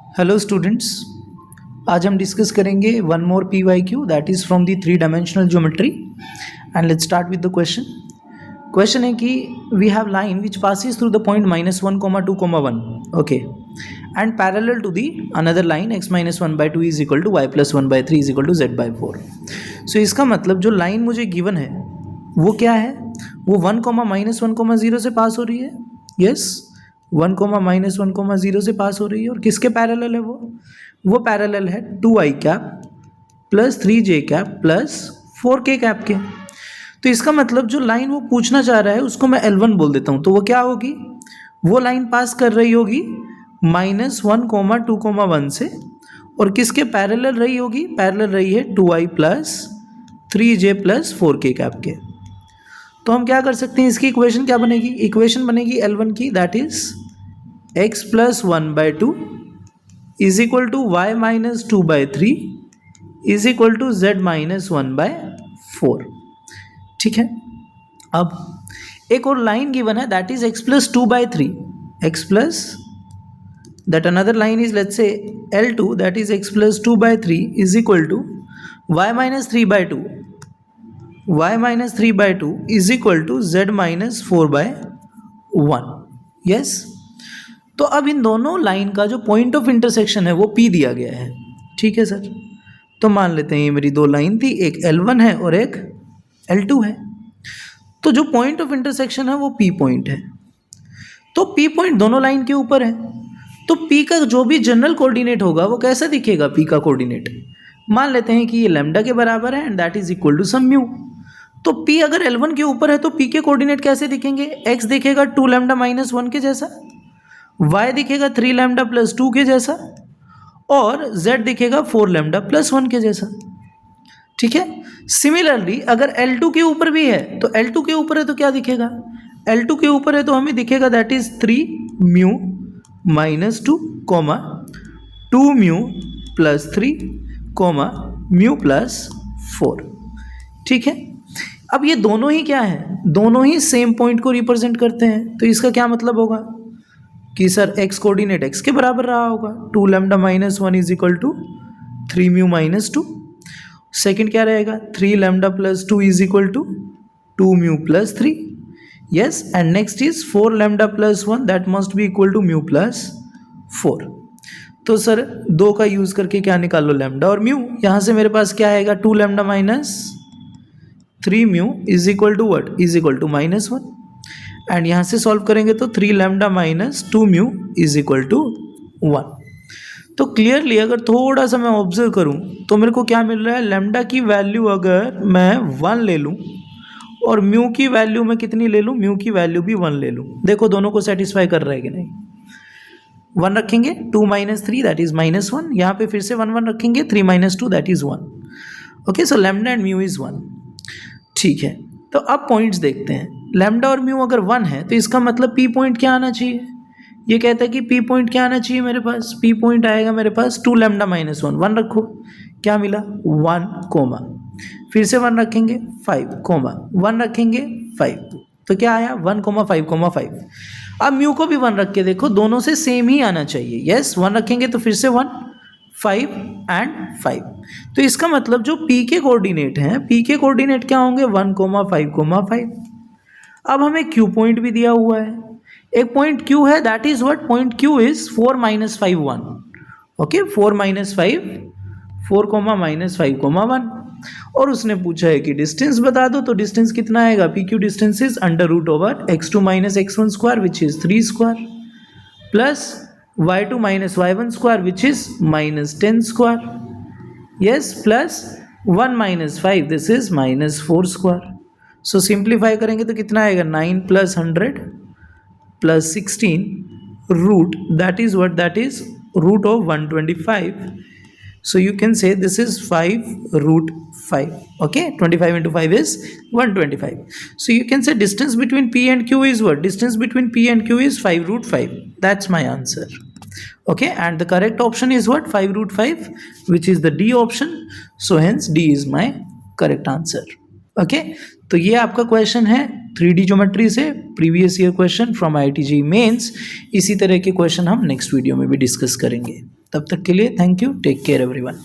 Hello students, आज हम discuss करेंगे one more P Y Q that is from the three dimensional geometry and let's start with the question. Question है कि we have line which passes through the point -1, 2, 1 okay and parallel to the another line x-1/2 is equal to y+1/3 is equal to z/4। So इसका मतलब जो line मुझे given है वो क्या है, वो 1, -1, 0 से पास हो रही है। यस 1, -1, 0 से पास हो रही है और किसके पैरेलल है वो पैरेलल है 2i cap plus 3j cap plus 4k cap के। तो इसका मतलब जो लाइन वो पूछना चाह रहा है उसको मैं L1 बोल देता हूँ। तो वो क्या होगी, वो लाइन पास कर रही होगी -1, 2, 1 से और किसके पैरेलल रही होगी, पैरेलल रही है 2i plus 3j plus 4k cap के। तो हम क्या कर सकते हैं, इसकी इक्वेशन क्या बनेगी, इक्वेशन बनेगी L1 की that is x+1/2 is equal to y-2/3 is equal to z-1/4। ठीक है, अब एक और लाइन गिवन है that is x+2/3 x plus that another line is let's say L2 that is x+2/3 is equal to y-3/2 y-3/2 is equal to z-4/1। Yes, तो अब इन दोनों line का जो पॉइंट ऑफ इंटरसेक्शन है वो P दिया गया है। ठीक है सर, तो मान लेते हैं ये मेरी दो लाइन थी, एक L1 है और एक L2 है। तो जो पॉइंट ऑफ इंटरसेक्शन है वो P पॉइंट है। तो P पॉइंट दोनों लाइन के ऊपर है, तो P का जो भी जनरल कोऑर्डिनेट होगा वो कैसा दिखेगा, P का कोऑर्डिनेट मान लेते हैं कि ये लैम्डा के बराबर है and that is equal to some mu. तो P अगर L1 के ऊपर है तो P के कोऑर्डिनेट कैसे दिखेंगे, x दिखेगा 2λ - 1 के जैसा, y दिखेगा 3λ + 2 के जैसा और z दिखेगा 4λ + 1 के जैसा। ठीक है, सिमिलरली अगर L2 के ऊपर भी है तो L2 के ऊपर है तो क्या दिखेगा, L2 के ऊपर है तो हमें दिखेगा दैट इज 3μ - 2, 2μ + 3, μ + 4। ठीक है, अब ये दोनों ही क्या है, दोनों ही सेम पॉइंट को रिप्रेजेंट करते हैं। तो इसका क्या मतलब होगा कि सर x कोऑर्डिनेट x के बराबर रहा होगा, 2λ - 1 इज इक्वल टू 3μ - 2। सेकेंड क्या रहेगा, 3λ + 2 is equal to 2μ + 3। Yes, and next is 4λ + 1 that must be equal to μ + 4। तो सर दो का यूज करके क्या निकालो, लैम्डा और म्यू। यहाँ से मेरे पास क्या आएगा, 2λ - 3μ is equal to what, is equal to -1 and यहाँ से सॉल्व करेंगे तो 3λ - 2μ इज इक्वल टू 1। तो क्लियरली अगर थोड़ा सा मैं ऑब्जर्व करूँ तो मेरे को क्या मिल रहा है, लैम्डा की वैल्यू अगर मैं 1 ले लूँ और म्यू की वैल्यू मैं कितनी ले लूँ, म्यू की वैल्यू भी 1 ले लूँ। देखो दोनों को सेटिस्फाई कर रहा है कि नहीं। 1 रखेंगे 2 - 3 दैट इज -1, यहाँ पे फिर से 1 रखेंगे 3 - 2 that is 1। Okay, so lambda and mu is 1। ठीक है, तो अब पॉइंट्स देखते हैं। लैम्डा और म्यू अगर 1 है तो इसका मतलब P पॉइंट क्या आना चाहिए, ये कहता है कि P पॉइंट क्या आना चाहिए मेरे पास, P पॉइंट आएगा मेरे पास 2λ - 1 रखो, क्या मिला 1, फिर से 1 रखेंगे 5, 1 रखेंगे 5, तो क्या आया 1, 5, 5। अब म्यू को भी 1 रख के देखो, दोनों से सेम ही आना चाहिए। यस, 1 रखेंगे तो फिर से 1, 5 एंड 5। तो इसका मतलब जो P के कोऑर्डिनेट हैं, P के कोऑर्डिनेट क्या होंगे 1, 5, 5। अब हमें Q पॉइंट भी दिया हुआ है, एक पॉइंट Q है that is what, point Q is 4, - 5, 1। Okay, 4, - 5, 4, -5, 1 और उसने पूछा है कि डिस्टेंस बता दो। तो डिस्टेंस कितना आएगा, PQ distance is √x2 - x1 square which is 3 square plus y2 - y1 square which is -10 square. Yes, plus 1 - 5 this is -4 square. So simplify करेंगे तो कितना आएगा, 9 + 100 + 16 root that is what, that is root of 125। So you can say this is 5√5. Okay, 25 into 5 is 125. So you can say distance between P and Q is what? Distance between P and Q is 5√5. That's my answer. Okay, and the correct option is what, 5√5, which is the D option. So hence D is my correct answer. Okay, तो ये आपका question है 3D geometry से, previous year question from IIT JEE mains. इसी तरह के question हम next video में भी डिस्कस करेंगे। तब तक के लिए thank you, take care everyone.